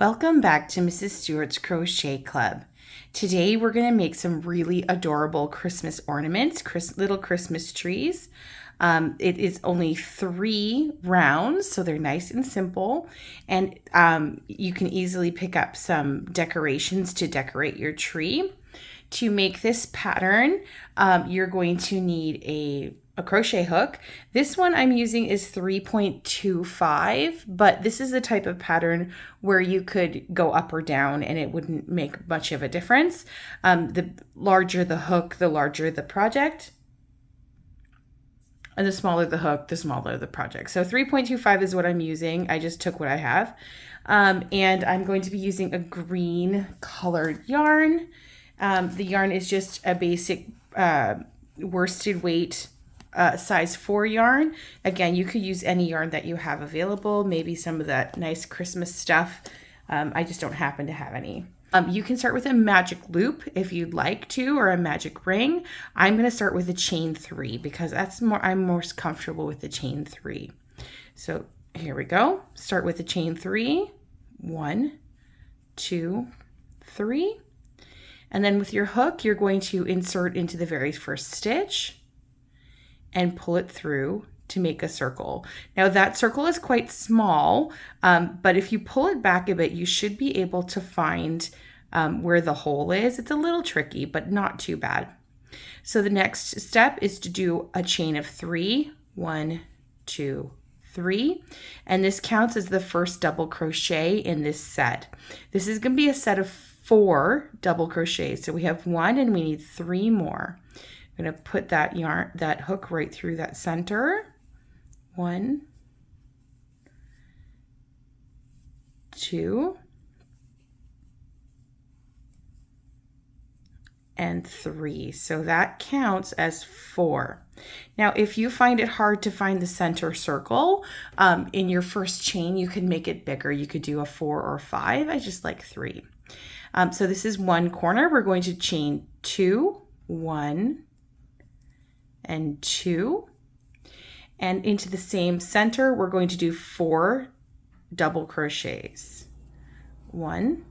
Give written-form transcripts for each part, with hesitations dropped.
Welcome back to Mrs. Stewart's Crochet Club. Today we're going to make some really adorable Christmas ornaments, little Christmas trees. It is only 3 rounds, so they're nice and simple. And you can easily pick up some decorations to decorate your tree. To make this pattern, you're going to need a crochet hook. This one I'm using is 3.25, but this is the type of pattern where you could go up or down and it wouldn't make much of a difference. The larger the hook, the larger the project. And the smaller the hook, the smaller the project. So 3.25 is what I'm using. I just took what I have. And I'm going to be using a green colored yarn. The yarn is just a basic worsted weight size 4 yarn. Again, you could use any yarn that you have available, maybe some of that nice Christmas stuff. I just don't happen to have any. You can start with a magic loop if you'd like to, or a magic ring. I'm going to start with a chain 3 because I'm most comfortable with the chain 3. So here we go. Start with the chain 3. 1, 2, 3. And then with your hook, you're going to insert into the very first stitch and pull it through to make a circle. Now that circle is quite small, but if you pull it back a bit, you should be able to find where the hole is. It's a little tricky, but not too bad. So the next step is to do a chain of 3. 1, 2, 3. And this counts as the first double crochet in this set. This is going to be a set of 4 double crochets. So we have 1 and we need 3 more. I'm going to put that hook right through that center. 1, 2, and 3. So that counts as 4. Now, if you find it hard to find the center circle in your first chain, you can make it bigger. You could do a 4 or 5. I just like 3. So this is one corner. We're going to chain 2, 1, and 2. And into the same center, we're going to do 4 double crochets. 1,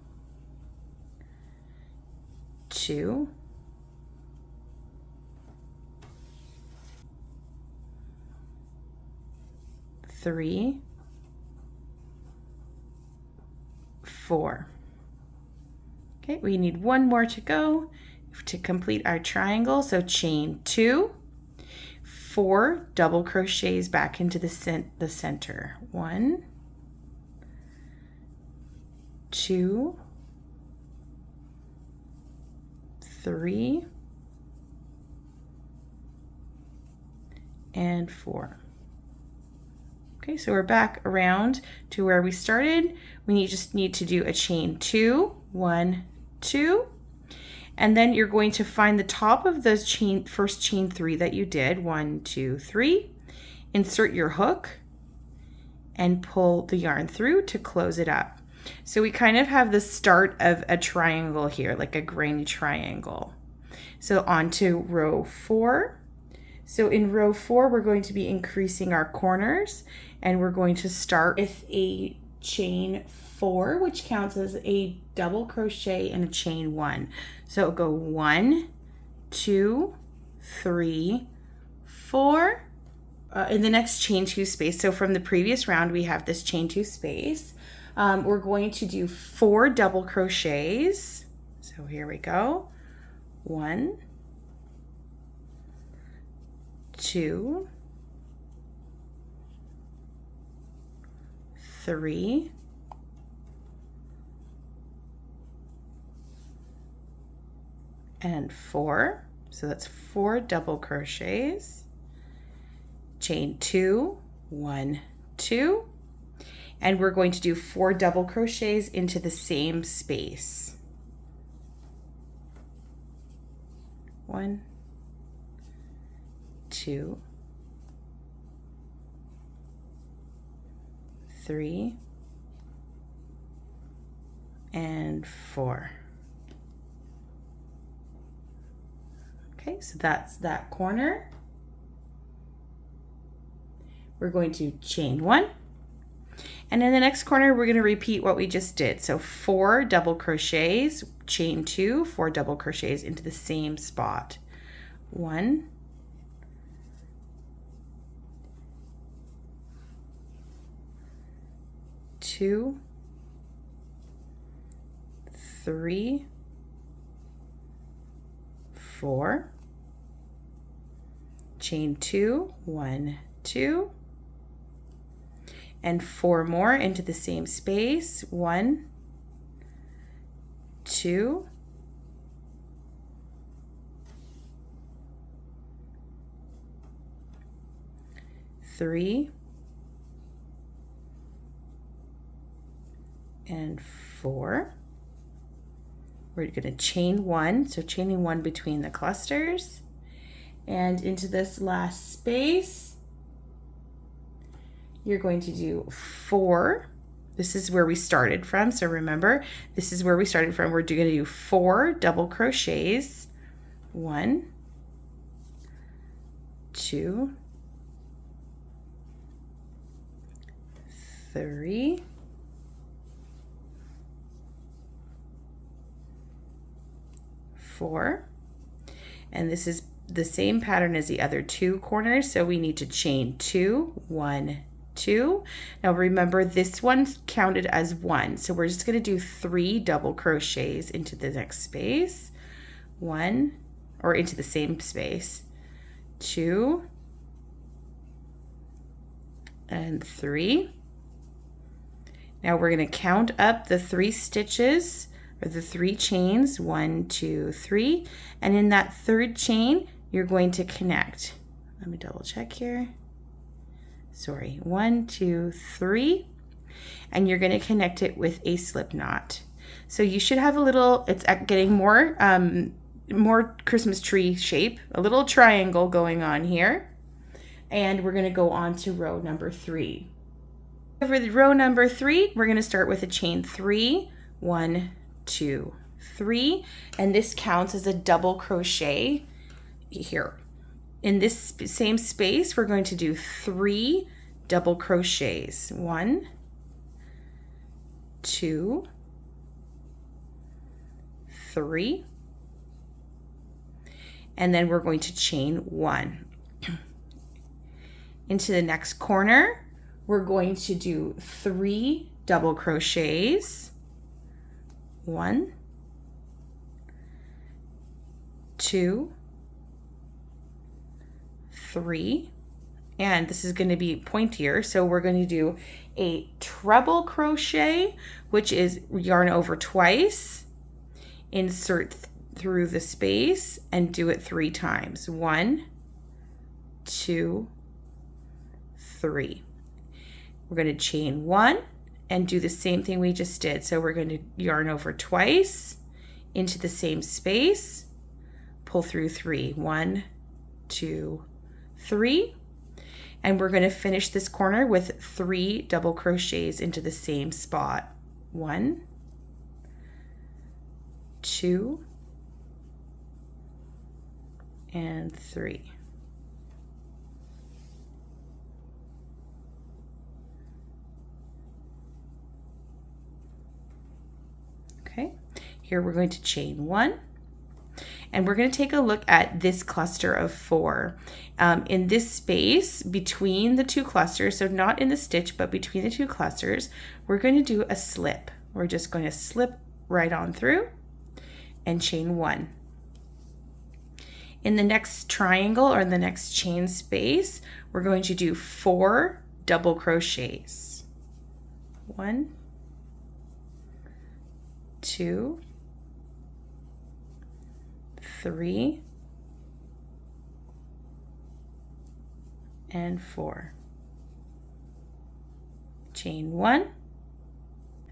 2, 3, 4. Okay, we need 1 more to go to complete our triangle. So chain 2, 4 double crochets back into the center. 1, 2, 3, and 4. Okay, so we're back around to where we started. We just need to do a chain 2, 1, 2. And then you're going to find the top of the first chain 3 that you did. 1, 2, 3. Insert your hook and pull the yarn through to close it up. So we kind of have the start of a triangle here, like a granny triangle. So on to row 4. So in row 4, we're going to be increasing our corners, and we're going to start with a chain 4, which counts as a double crochet and a chain 1. So go 1, 2, 3, 4. In the next chain 2 space, so from the previous round, we have this chain 2 space. We're going to do 4 double crochets. So here we go. 1, 2, 3, and 4. So that's 4 double crochets. Chain 2, 1, 2. And we're going to do 4 double crochets into the same space. 1, 2, 3, and 4. Okay, so that's that corner. We're going to chain 1, And in the next corner, we're going to repeat what we just did. So 4 double crochets, chain 2, 4 double crochets into the same spot. 1, 2, 3, 4, chain 2, 1, 2, and 4 more into the same space. 1, 2, 3, and 4. We're going to chain 1, so chaining 1 between the clusters, and into this last space you're going to do 4. This is where we started from, so remember, this is where we started from. We're going to do 4 double crochets. 1, 2, 3, 4, and this is the same pattern as the other 2 corners, so we need to chain 2, 1, 2. Now remember, this one's counted as 1, so we're just going to do 3 double crochets into the next space. 1, or into the same space. 2 and 3. Now we're going to count up the 3 stitches, or the 3 chains, 1, 2, 3, and in that 3rd chain you're going to connect. Let me double check here. Sorry, 1, 2, 3, and you're going to connect it with a slip knot. So you should have a little, it's getting more Christmas tree shape, a little triangle going on here, and we're going to go on to row number 3. For the row number 3, we're going to start with a chain 3, 1, 2, 3, and this counts as a double crochet here. In this same space, we're going to do 3 double crochets. 1, 2, 3, and then we're going to chain 1. Into the next corner, we're going to do 3 double crochets. 1, 2, 3, and this is going to be pointier, so we're going to do a treble crochet, which is yarn over twice, insert through the space, and do it 3 times. 1, 2, 3. We're going to chain 1 and do the same thing we just did. So we're going to yarn over twice into the same space, pull through 3. 1, 2, 3, and we're going to finish this corner with 3 double crochets into the same spot. 1, 2, and 3. Okay, here we're going to chain 1. And we're going to take a look at this cluster of 4. In this space between the 2 clusters, so not in the stitch, but between the 2 clusters, we're going to do a slip. We're just going to slip right on through and chain 1. In the next triangle, or the next chain space, we're going to do 4 double crochets. 1, 2, 3, and 4. Chain 1.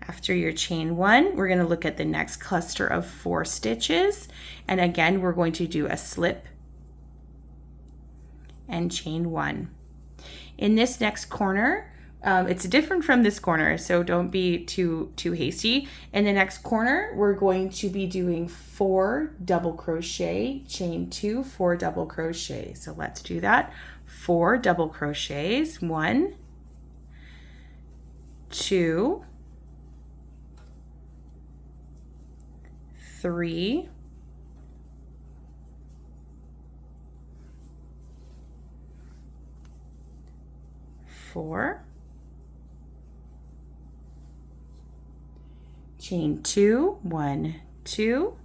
After your chain 1, we're going to look at the next cluster of 4 stitches, and again we're going to do a slip and chain 1. In this next corner, it's different from this corner, so don't be too hasty. In the next corner, we're going to be doing 4 double crochet, chain 2, 4 double crochet. So let's do that. 4 double crochets. 1, 2, 3, 4, chain 2, 1, 2,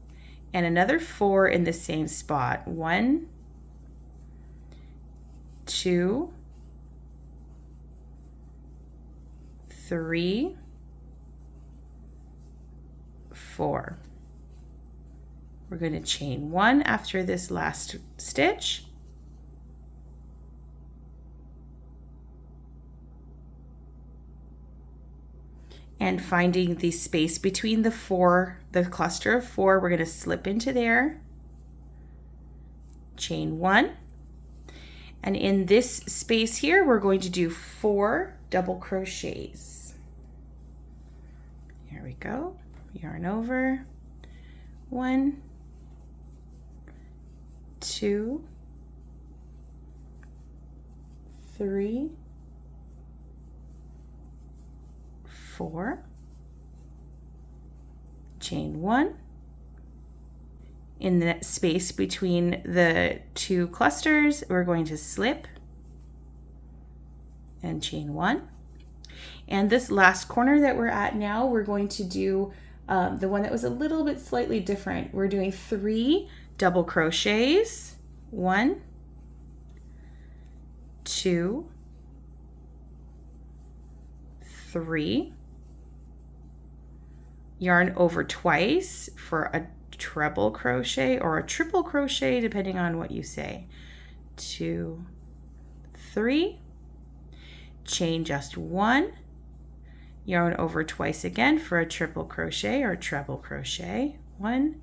and another 4 in the same spot. 1, 2, 3, 4. We're going to chain 1 after this last stitch. And finding the space between the cluster of 4, we're going to slip into there, chain 1, and in this space here, we're going to do 4 double crochets. Here we go, yarn over, 1, 2, 3, 4, chain 1. In the space between the 2 clusters, we're going to slip and chain 1. And this last corner that we're at now, we're going to do the one that was a little bit slightly different. We're doing 3 double crochets, 1, 2, 3, yarn over twice for a treble crochet or a triple crochet depending on what you say. 2, 3, chain just 1, yarn over twice again for a triple crochet or treble crochet. 1,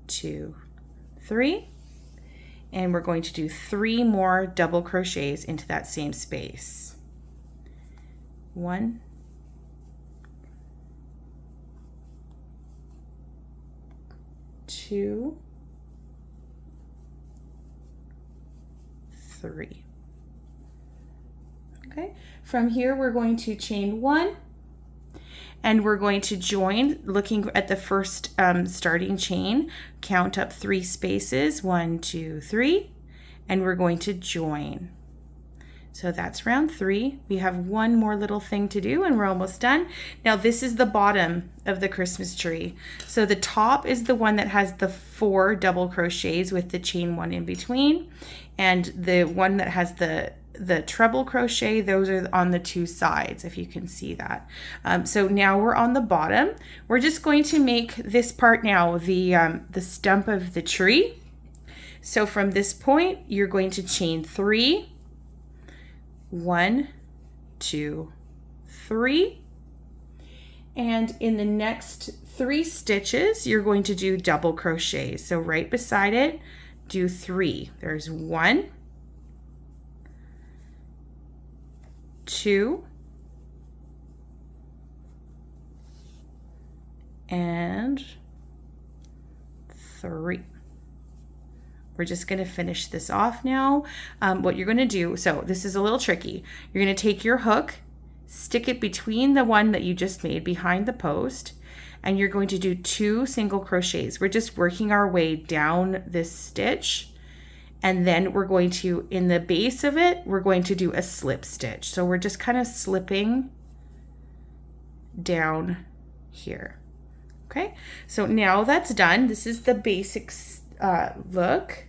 2, 3, and we're going to do 3 more double crochets into that same space. 1, 2, 3. Okay, from here we're going to chain 1 and we're going to join, looking at the first starting chain, count up 3 spaces, 1, 2, 3, and we're going to join. So that's round 3. We have one more little thing to do and we're almost done. Now this is the bottom of the Christmas tree. So the top is the one that has the 4 double crochets with the chain 1 in between. And the one that has the treble crochet, those are on the 2 sides, if you can see that. So now we're on the bottom. We're just going to make this part now the stump of the tree. So from this point, you're going to chain 3, 1, 2, 3, and in the next 3 stitches you're going to do double crochets. So right beside it, do 3. There's 1, 2, and 3. We're just going to finish this off now. What you're going to do, so this is a little tricky. You're going to take your hook, stick it between the one that you just made behind the post, and you're going to do 2 single crochets. We're just working our way down this stitch, and then we're going to, in the base of it, we're going to do a slip stitch. So we're just kind of slipping down here. Okay, so now that's done. This is the basics. Look,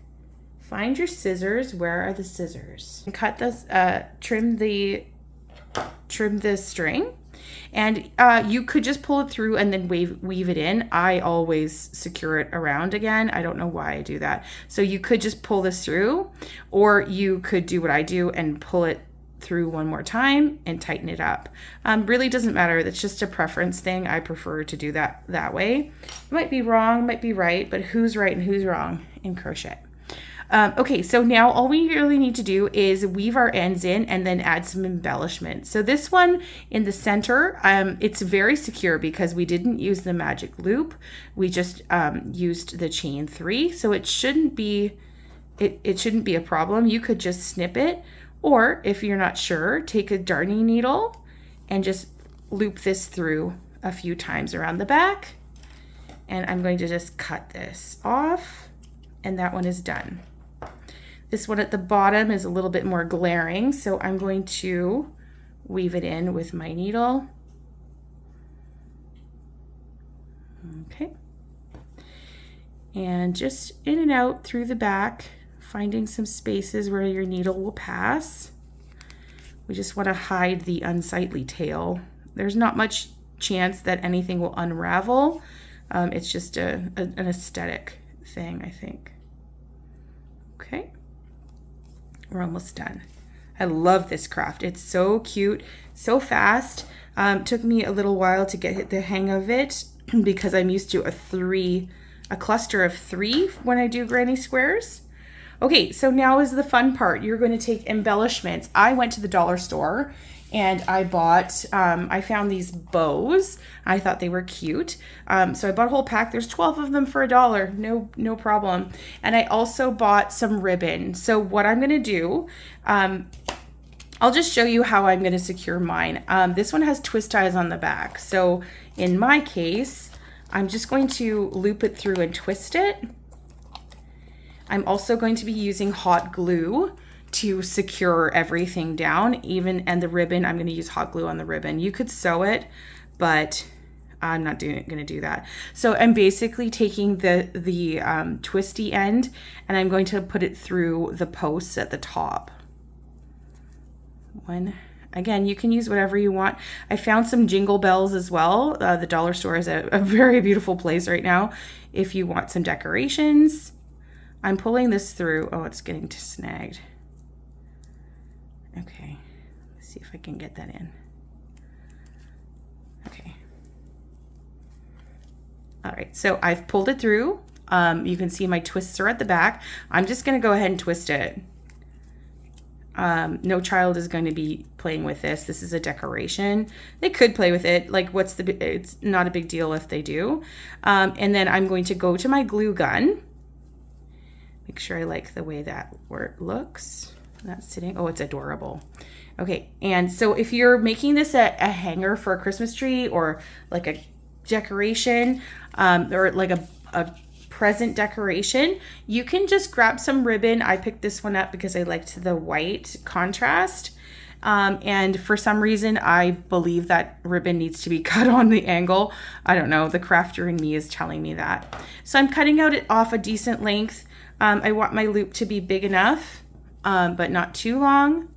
find your scissors. Where are the scissors? Cut this, trim the string, and you could just pull it through and then weave it in. I always secure it around again. I don't know why I do that. So you could just pull this through, or you could do what I do and pull it through one more time and tighten it up. Really doesn't matter. That's just a preference thing. I prefer to do that way. It might be wrong, might be right, but who's right and who's wrong in crochet? Okay, so now all we really need to do is weave our ends in and then add some embellishment. So this one in the center, it's very secure because we didn't use the magic loop. We just used the chain 3, so it shouldn't be a problem. You could just snip it, or if you're not sure, take a darning needle and just loop this through a few times around the back, and I'm going to just cut this off, and that one is done. This one at the bottom is a little bit more glaring, so I'm going to weave it in with my needle. Okay. And just in and out through the back, finding some spaces where your needle will pass. We just want to hide the unsightly tail. There's not much chance that anything will unravel. It's just an aesthetic thing, I think. Okay, we're almost done. I love this craft. It's so cute, so fast. Took me a little while to get the hang of it because I'm used to a cluster of 3 when I do granny squares. Okay, so now is the fun part. You're going to take embellishments. I went to the dollar store and I bought, I found these bows. I thought they were cute. So I bought a whole pack. There's 12 of them for $1. No problem. And I also bought some ribbon. So what I'm going to do, I'll just show you how I'm going to secure mine. This one has twist ties on the back. So in my case, I'm just going to loop it through and twist it. I'm also going to be using hot glue to secure everything down, and the ribbon, I'm going to use hot glue on the ribbon. You could sew it, but I'm not going to do that. So I'm basically taking the twisty end and I'm going to put it through the posts at the top. Again, you can use whatever you want. I found some jingle bells as well. The dollar store is a very beautiful place right now if you want some decorations. I'm pulling this through. Oh, it's getting snagged. Okay, let's see if I can get that in. Okay. All right, so I've pulled it through. You can see my twists are at the back. I'm just gonna go ahead and twist it. No child is going to be playing with this. This is a decoration. They could play with it. Like, it's not a big deal if they do. And then I'm going to go to my glue gun. Make sure I like the way that looks. That's sitting. Oh, it's adorable. Okay, and so if you're making this a hanger for a Christmas tree or like a decoration or like a present decoration, you can just grab some ribbon. I picked this one up because I liked the white contrast. And for some reason, I believe that ribbon needs to be cut on the angle. I don't know, the crafter in me is telling me that. So I'm cutting it off a decent length. I want my loop to be big enough, but not too long.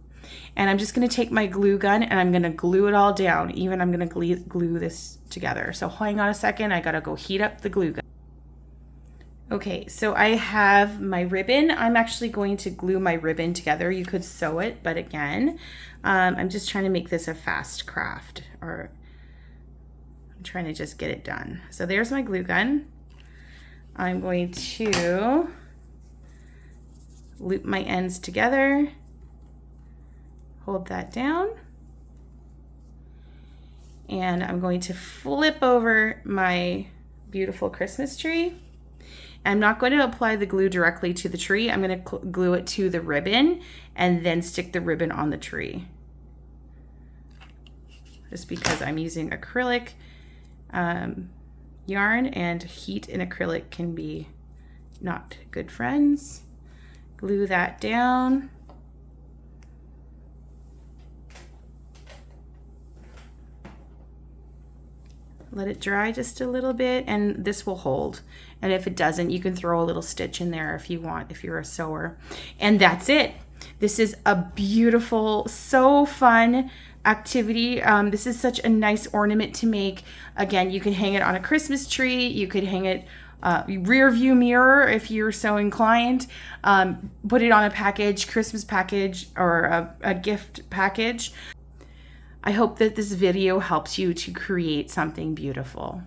And I'm just gonna take my glue gun and I'm gonna glue it all down. Even I'm gonna glue this together. So hang on a second, I gotta go heat up the glue gun. Okay, so I have my ribbon. I'm actually going to glue my ribbon together. You could sew it, but again, I'm just trying to make this a fast craft, or I'm trying to just get it done. So there's my glue gun. I'm going to loop my ends together, hold that down, and I'm going to flip over my beautiful Christmas tree. I'm not going to apply the glue directly to the tree. I'm going to glue it to the ribbon and then stick the ribbon on the tree. Just because I'm using acrylic yarn, and heat and acrylic can be not good friends. Glue that down. Let it dry just a little bit, and this will hold. And if it doesn't, you can throw a little stitch in there if you want, if you're a sewer. And that's it. This is a beautiful, so fun activity. This is such a nice ornament to make. Again, you can hang it on a Christmas tree. You could hang it rear view mirror if you're so inclined. Put it on a package, Christmas package, or a gift package. I hope that this video helps you to create something beautiful.